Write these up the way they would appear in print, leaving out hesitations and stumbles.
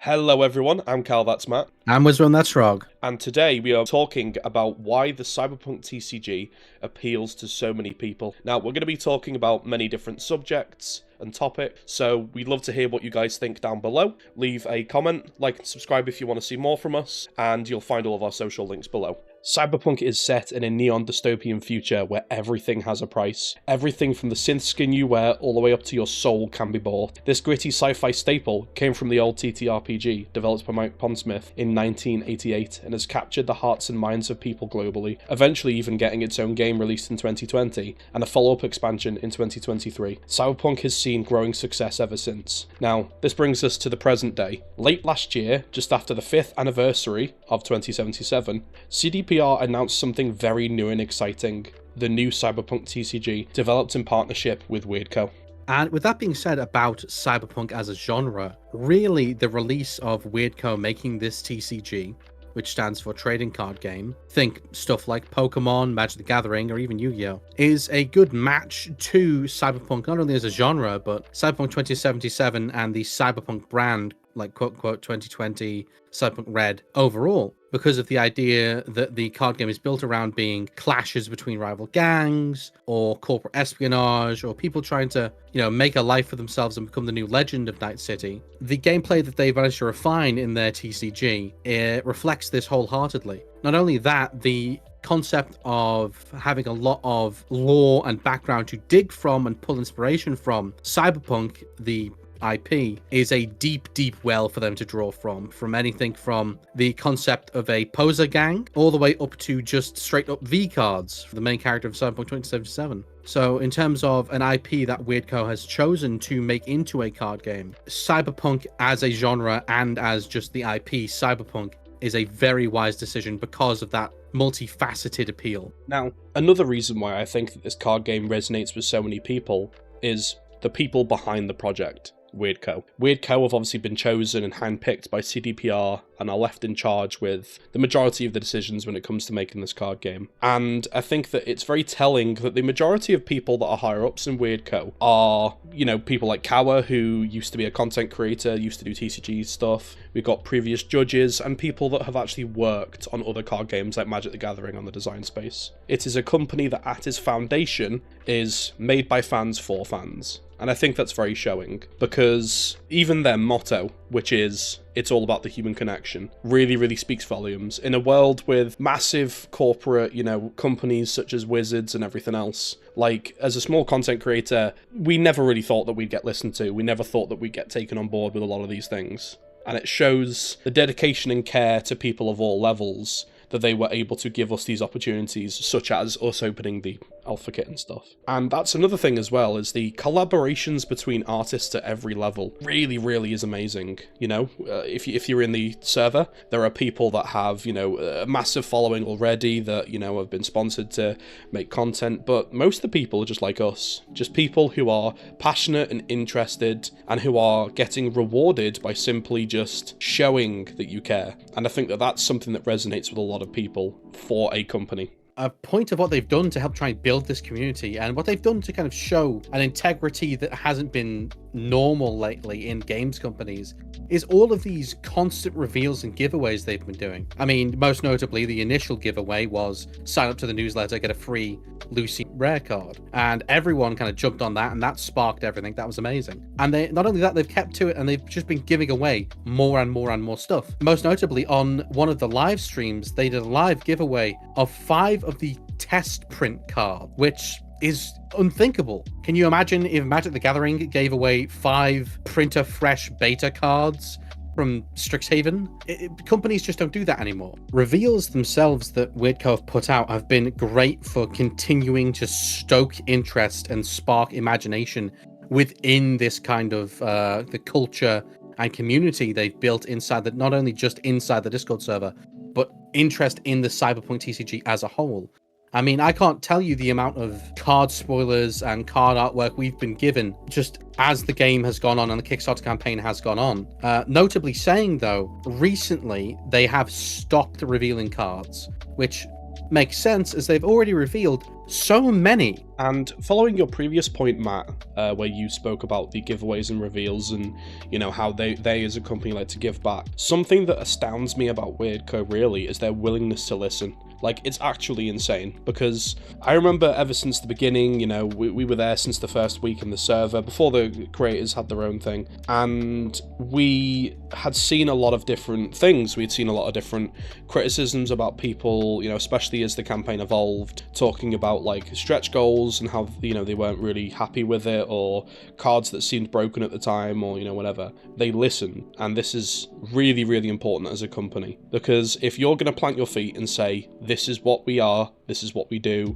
Hello everyone, I'm Cal, that's Matt. I'm Wizard, that's Rog. And today we are talking about why the Cyberpunk TCG appeals to so many people. Now, we're going to be talking about many different subjects and topics, so we'd love to hear what you guys think down below. Leave a comment, like and subscribe if you want to see more from us, and you'll find all of our social links below. Cyberpunk is set in a neon dystopian future where everything has a price. Everything from the synth skin you wear all the way up to your soul can be bought. This gritty sci-fi staple came from the old TTRPG, developed by Mike Pondsmith in 1988, and has captured the hearts and minds of people globally, eventually even getting its own game released in 2020, and a follow-up expansion in 2023. Cyberpunk has seen growing success ever since. Now, this brings us to the present day. Late last year, just after the 5th anniversary of 2077, CDPR announced something very new and exciting: the new Cyberpunk TCG, developed in partnership with WeirdCo. And with that being said about Cyberpunk as a genre, really the release of WeirdCo making this TCG, which stands for Trading Card Game, think stuff like Pokemon, Magic the Gathering, or even Yu-Gi-Oh!, is a good match to Cyberpunk, not only as a genre, but Cyberpunk 2077 and the Cyberpunk brand, like quote-unquote 2020 Cyberpunk Red overall, because of the idea that the card game is built around being clashes between rival gangs, or corporate espionage, or people trying to, make a life for themselves and become the new legend of Night City. The gameplay that they've managed to refine in their TCG, it reflects this wholeheartedly. Not only that, the concept of having a lot of lore and background to dig from and pull inspiration from, Cyberpunk, the IP, is a deep well for them to draw from anything from the concept of a poser gang all the way up to just straight up V cards for the main character of Cyberpunk 2077. So in terms of an IP that WeirdCo has chosen to make into a card game, Cyberpunk as a genre and as just the IP Cyberpunk is a very wise decision because of that multifaceted appeal. Now, another reason why I think that this card game resonates with so many people is the people behind the project. WeirdCo. WeirdCo have obviously been chosen and handpicked by CDPR and are left in charge with the majority of the decisions when it comes to making this card game. And I think that it's very telling that the majority of people that are higher ups in WeirdCo are, people like Kawa, who used to be a content creator, used to do TCG stuff. We've got previous judges and people that have actually worked on other card games like Magic the Gathering on the design space. It is a company that at its foundation is made by fans for fans. And I think that's very showing, because even their motto, which is, it's all about the human connection, really speaks volumes. In a world with massive corporate, companies such as Wizards and everything else, like, as a small content creator, we never really thought that we'd get listened to. We never thought that we'd get taken on board with a lot of these things. And it shows the dedication and care to people of all levels that they were able to give us these opportunities, such as us opening the alpha kit and stuff. And that's another thing as well, is the collaborations between artists at every level really is amazing. If you're in the server, there are people that have, a massive following already that, have been sponsored to make content, but most of the people are just like us, just people who are passionate and interested and who are getting rewarded by simply just showing that you care. And I think that that's something that resonates with a lot of people for a company. A point of what they've done to help try and build this community, and what they've done to kind of show an integrity that hasn't been normal lately in games companies, is all of these constant reveals and giveaways they've been doing. I mean, most notably, the initial giveaway was sign up to the newsletter, get a free Lucy rare card, and everyone kind of jumped on that, and that sparked everything. That was amazing. And they, not only that, they've kept to it, and they've just been giving away more and more stuff. Most notably, on one of the live streams, they did a live giveaway of 5 of the test print card, which is unthinkable. Can you imagine if Magic the Gathering gave away 5 printer fresh beta cards from Strixhaven? Companies just don't do that anymore. Reveals themselves that WeirdCo have put out have been great for continuing to stoke interest and spark imagination within this kind of the culture and community they've built inside that, not only just inside the Discord server, but interest in the Cyberpunk TCG as a whole. I mean, I can't tell you the amount of card spoilers and card artwork we've been given just as the game has gone on and the Kickstarter campaign has gone on. Notably saying, though, recently they have stopped revealing cards, which makes sense as they've already revealed so many And following your previous point, Matt, where you spoke about the giveaways and reveals and, you know, how they as a company like to give back, something that astounds me about WeirdCo really is their willingness to listen. Like, it's actually insane, because I remember ever since the beginning, you know, we were there since the first week in the server, before the creators had their own thing, and we had seen a lot of different things. We'd seen a lot of different criticisms about people, you know, especially as the campaign evolved, talking about, like, stretch goals and how, you know, they weren't really happy with it, or cards that seemed broken at the time, or, you know, whatever. They listen, and this is really, really important as a company, because if you're going to plant your feet and say, this is what we are, this is what we do,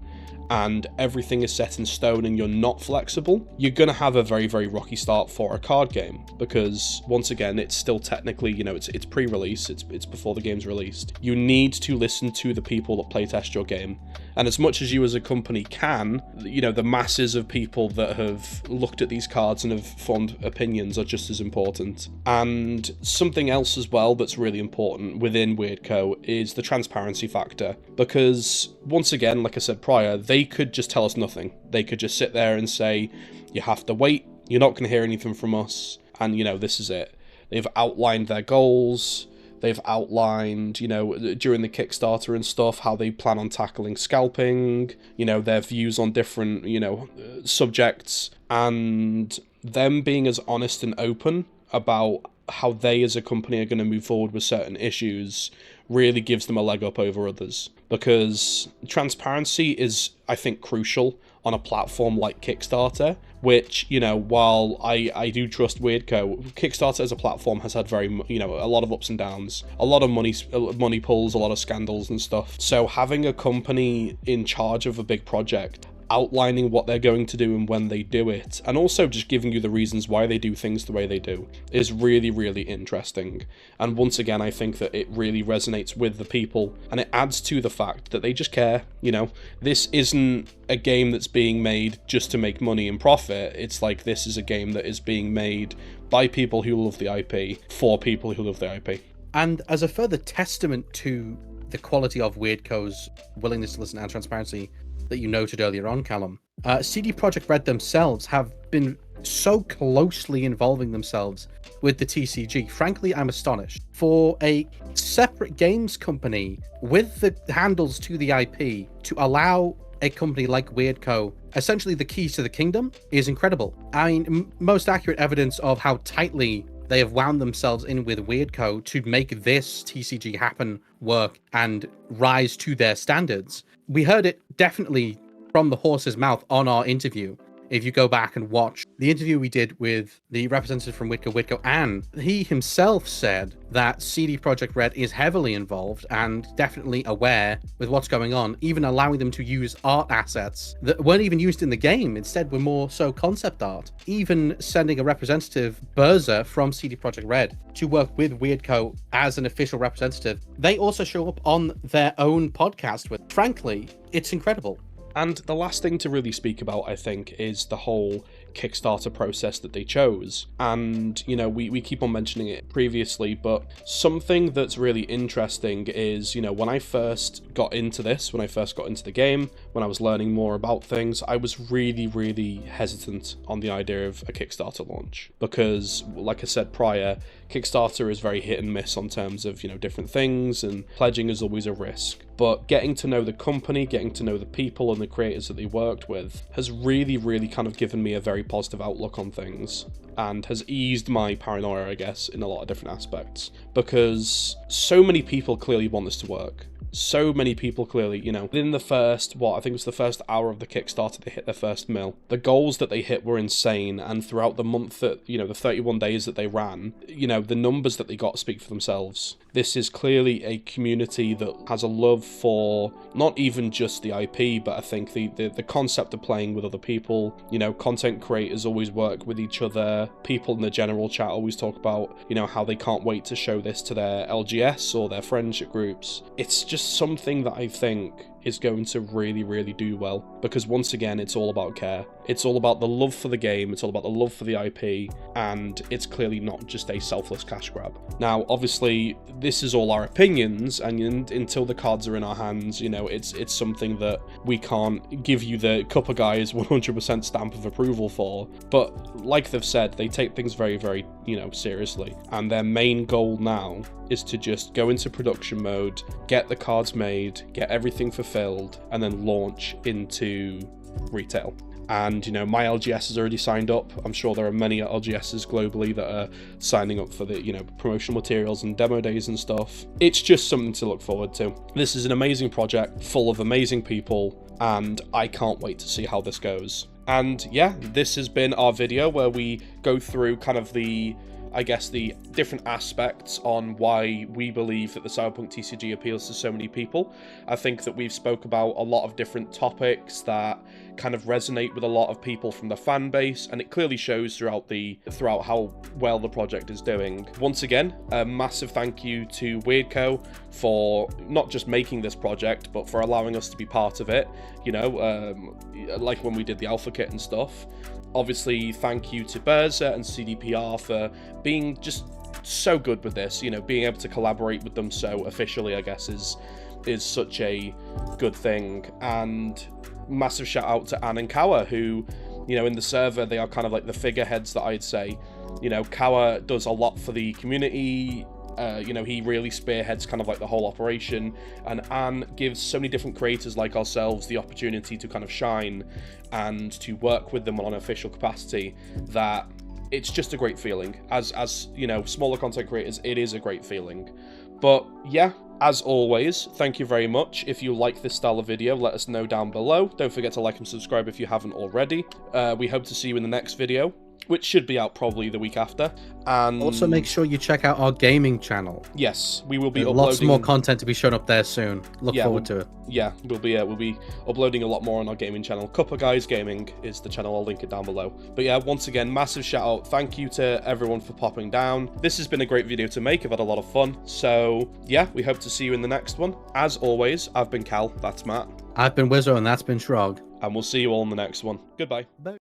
and everything is set in stone and you're not flexible, you're going to have a very, very rocky start for a card game, because once again, it's still technically, you know, it's pre-release, it's before the game's released. You need to listen to the people that playtest your game, and as much as you as a company can, you know, the masses of people that have looked at these cards and have formed opinions are just as important. And something else as well that's really important within WeirdCo is the transparency factor, because once again, like I said prior, they could just tell us nothing. They could just sit there and say, you have to wait, you're not going to hear anything from us, and, you know, this is it. They've outlined their goals, they've outlined, you know, during the Kickstarter and stuff, how they plan on tackling scalping, you know, their views on different, you know, subjects, and them being as honest and open about how they as a company are going to move forward with certain issues really gives them a leg up over others, because transparency is, I think, crucial on a platform like Kickstarter, which, you know, while I do trust WeirdCo, Kickstarter as a platform has had very, you know, a lot of ups and downs, a lot of money pulls, a lot of scandals and stuff. So having a company in charge of a big project, outlining what they're going to do and when they do it, and also just giving you the reasons why they do things the way they do, is really, really interesting. And once again, I think that it really resonates with the people, and it adds to the fact that they just care. You know, this isn't a game that's being made just to make money and profit. It's like, this is a game that is being made by people who love the IP, for people who love the IP. And as a further testament to the quality of WeirdCo's willingness to listen and transparency that you noted earlier on, Callum, CD Projekt Red themselves have been so closely involving themselves with the TCG. Frankly, I'm astonished. For a separate games company with the handles to the IP to allow a company like WeirdCo essentially the keys to the kingdom is incredible. I mean, most accurate evidence of how tightly they have wound themselves in with WeirdCo to make this TCG happen, work, and rise to their standards. We heard it definitely from the horse's mouth on our interview. If you go back and watch the interview we did with the representative from WeirdCo, and he himself said that CD Projekt Red is heavily involved and definitely aware with what's going on, even allowing them to use art assets that weren't even used in the game, instead were more so concept art. Even sending a representative, Berza, from CD Projekt Red to work with WeirdCo as an official representative. They also show up on their own podcast with. Frankly, it's incredible. And the last thing to really speak about, I think, is the whole Kickstarter process that they chose. And, you know, we keep on mentioning it previously, but something that's really interesting is, you know, when I first got into this, when I first got into the game, when I was learning more about things, I was really, really hesitant on the idea of a Kickstarter launch. Because, like I said prior, Kickstarter is very hit and miss on terms of, you know, different things, and pledging is always a risk. But getting to know the company, getting to know the people and the creators that they worked with has really, really kind of given me a very positive outlook on things, and has eased my paranoia, I guess, in a lot of different aspects, because so many people clearly want this to work. So many people clearly, you know, within the first, I think it was the first hour of the Kickstarter, they hit their first mil. The goals that they hit were insane, and throughout the month that, you know, the 31 days that they ran, you know, the numbers that they got speak for themselves. This is clearly a community that has a love for not even just the IP, but I think the concept of playing with other people. You know, content creators always work with each other. People in the general chat always talk about, you know, how they can't wait to show this to their LGS or their friendship groups. It's just something that I think is going to really, really do well, because once again, it's all about care. It's all about the love for the game, it's all about the love for the IP, and it's clearly not just a selfless cash grab. Now, obviously, this is all our opinions, and until the cards are in our hands, you know, it's something that we can't give you the Cuppa Guys 100% stamp of approval for, but like they've said, they take things very, very, you know, seriously, and their main goal now is to just go into production mode, get the cards made, get everything fulfilled, and then launch into retail. And, you know, my LGS has already signed up. I'm sure there are many LGSs globally that are signing up for the, you know, promotional materials and demo days and stuff. It's just something to look forward to. This is an amazing project full of amazing people, and I can't wait to see how this goes. And yeah, this has been our video where we go through kind of the, I guess, the different aspects on why we believe that the Cyberpunk TCG appeals to so many people. I think that we've spoke about a lot of different topics that kind of resonate with a lot of people from the fan base, and it clearly shows throughout how well the project is doing. Once again, a massive thank you to WeirdCo for not just making this project, but for allowing us to be part of it, you know, like when we did the alpha kit and stuff. Obviously, thank you to Berza and CDPR for being just so good with this, you know, being able to collaborate with them so officially, I guess, is such a good thing. And massive shout out to Ann and Kawa, who, you know, in the server, they are kind of like the figureheads that I'd say. You know, Kawa does a lot for the community. You know, he really spearheads kind of like the whole operation, and Anne gives so many different creators like ourselves the opportunity to kind of shine and to work with them on an official capacity, that it's just a great feeling. As you know, smaller content creators, it is a great feeling. But yeah, as always, thank you very much. If you like this style of video, let us know down below. Don't forget to like and subscribe if you haven't already. We hope to see you in the next video, which should be out probably the week after. And also make sure you check out our gaming channel. Yes, we will be uploading lots more content to be shown up there soon. Look forward to it. Yeah, we'll be uploading a lot more on our gaming channel. cuppaguysGaming is the channel. I'll link it down below. But yeah, once again, massive shout out. Thank you to everyone for popping down. This has been a great video to make. I've had a lot of fun. So yeah, we hope to see you in the next one. As always, I've been Cal. That's Matt. I've been Wizzo, and that's been Shrog. And we'll see you all in the next one. Goodbye. Bye.